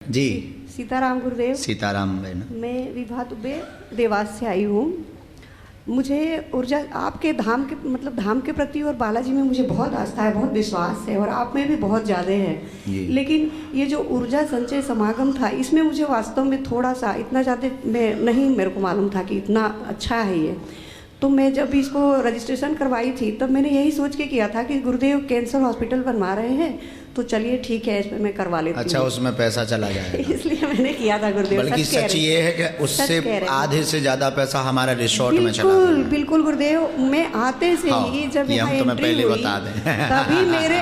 जी सीताराम गुरुदेव। सीताराम बहन। मैं विभा दुबे देवास से आई हूँ। मुझे ऊर्जा आपके धाम के धाम के प्रति और बालाजी में मुझे बहुत आस्था है, बहुत विश्वास है और आप में भी बहुत ज़्यादा है। लेकिन ये जो ऊर्जा संचय समागम था, इसमें मुझे वास्तव में थोड़ा सा इतना ज़्यादा मेरे को मालूम था कि इतना अच्छा है ये। तो मैं जब इसको रजिस्ट्रेशन करवाई थी तब मैंने यही सोच के किया था कि गुरुदेव कैंसर हॉस्पिटल बनवा रहे हैं तो चलिए ठीक है, इसमें मैं करवा लेती हूँ। अच्छा, उसमें पैसा चला जाएगा इसलिए मैंने किया था गुरुदेव। बल्कि सच ये है कि उससे आधे से ज्यादा पैसा हमारा रिसोर्ट में चला गया। बिल्कुल गुरुदेव, मैं आते से ही जब यहाँ एंट्री हुई तभी मेरे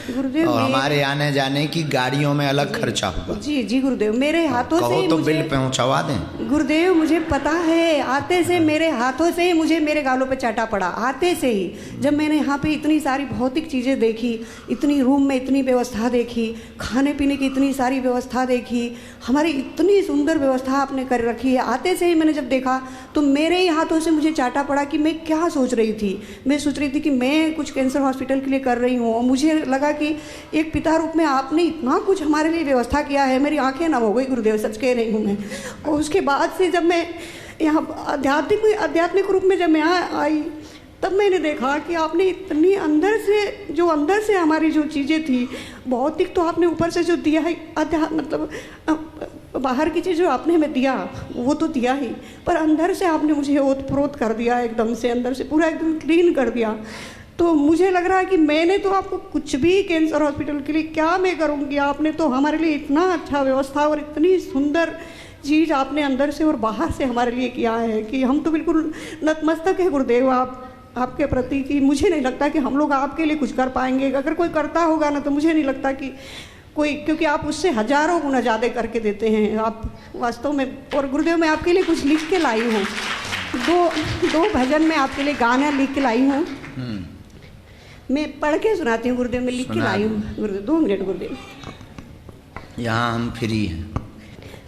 गुरुदेव हमारे आने जाने की गाड़ियों में अलग खर्चा हुआ। जी जी गुरुदेव, मेरे हाथों से तो बिल पहुँचवा दें गुरुदेव। मुझे पता है, आते से मेरे हाथों से मुझे मेरे गालों पे चाटा पड़ा। आते से ही जब मैंने यहाँ पे इतनी सारी भौतिक चीज़ें देखी, इतनी रूम में इतनी व्यवस्था देखी, खाने पीने की इतनी सारी व्यवस्था देखी, हमारी इतनी सुंदर व्यवस्था आपने कर रखी है। आते से ही मैंने जब देखा तो मेरे ही हाथों से मुझे चाटा पड़ा कि मैं क्या सोच रही थी। मैं सोच रही थी कि मैं कुछ कैंसर हॉस्पिटल के लिए कर रही हूँ और मुझे लगा कि एक पिता रूप में आपने इतना कुछ हमारे लिए व्यवस्था किया है। मेरी आंखें नम हो गई गुरुदेव, सच कह रही हूँ मैं। और उसके बाद से जब मैं यहाँ आध्यात्मिक रूप में जब मैं यहाँ आई तब मैंने देखा कि आपने इतनी अंदर से हमारी जो चीज़ें थी, भौतिक तो आपने ऊपर से जो दिया है, बाहर की चीज़ जो आपने हमें दिया वो तो दिया ही, पर अंदर से आपने मुझे ओतप्रोत कर दिया, एकदम से अंदर से पूरा एकदम क्लीन कर दिया। तो मुझे लग रहा है कि मैंने तो आपको कुछ भी कैंसर हॉस्पिटल के लिए क्या मैं करूँगी, आपने तो हमारे लिए इतना अच्छा व्यवस्था और इतनी सुंदर चीज़ आपने अंदर से और बाहर से हमारे लिए किया है कि हम तो बिल्कुल नतमस्तक है गुरुदेव आपके प्रति। कि मुझे नहीं लगता कि हम लोग आपके लिए कुछ कर पाएंगे। अगर कोई करता होगा ना तो मुझे नहीं लगता कि कोई, क्योंकि आप उससे हजारों गुना ज़्यादा करके देते हैं आप वास्तव में। और गुरुदेव मैं आपके लिए कुछ लिख के लाई हूँ, दो भजन में आपके लिए गाना लिख के लाई हूँ। मैं पढ़ के सुनाती हूँ गुरुदेव, मैं लिख के लाई हूँ गुरुदेव। 2 मिनट गुरुदेव, यहाँ हम फ्री हैं।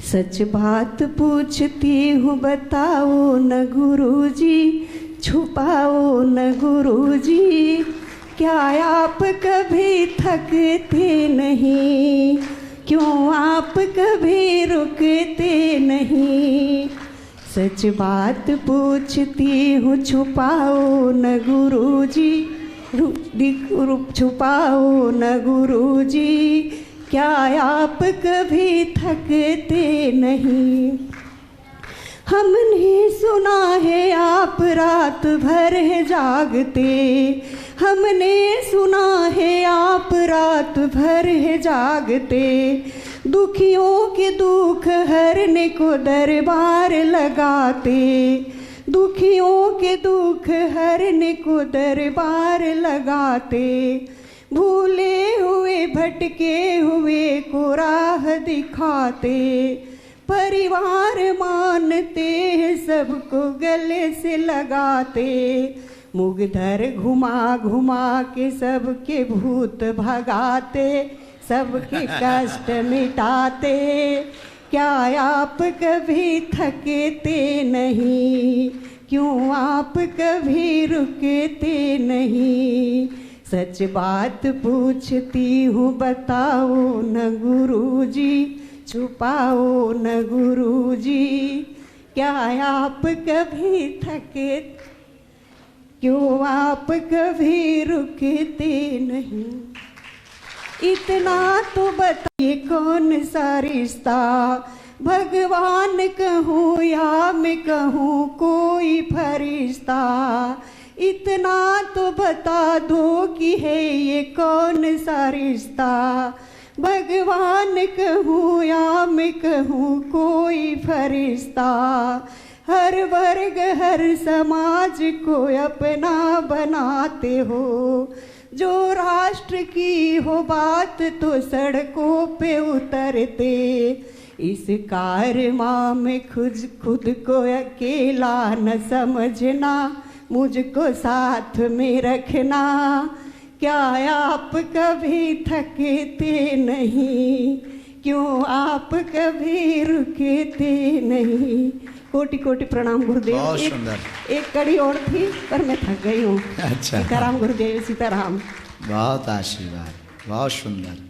सच बात पूछती हूँ बताओ न गुरुजी, छुपाओ न गुरुजी, क्या आप कभी थकते नहीं, क्यों आप कभी रुकते नहीं। सच बात पूछती हूँ छुपाओ न गुरुजी, छुपाओ न गुरुजी, क्या आप कभी थकते नहीं। हमने सुना है आप रात भर है जागते, हमने सुना है आप रात भर है जागते, दुखियों के दुख हरने को दरबार लगाते, दुखियों के दुख हरने को दरबार लगाते, भूले हुए भटके हुए को राह दिखाते, परिवार मानते हैं सबको गले से लगाते, मुगधर घुमा घुमा के सबके भूत भगाते, सबके कष्ट मिटाते, क्या आप कभी थकते नहीं, क्यों आप कभी रुकते नहीं। सच बात पूछती हूँ बताओ न गुरुजी, छुपाओ न गुरुजी, क्या आप कभी थके, क्यों आप कभी रुकते नहीं। इतना तो बताइए कौन सा रिश्ता, भगवान कहूँ या मैं कहूँ कोई फरिश्ता, इतना तो बता दो कि है ये कौन सा रिश्ता, भगवान कहूँ या मैं कहूँ कोई फरिश्ता। हर वर्ग हर समाज को अपना बनाते हो, जो राष्ट्र की हो बात तो सड़कों पे उतरते, इस कारवां में खुद को अकेला न समझना, मुझको साथ में रखना, क्या आप कभी थकते नहीं, क्यों आप कभी रुकते नहीं। कोटि कोटि प्रणाम गुरुदेव। बहुत सुंदर। एक कड़ी और थी पर मैं थक गई हूँ। अच्छा, सीताराम गुरुदेव, सीताराम। बहुत आशीर्वाद, बहुत सुंदर।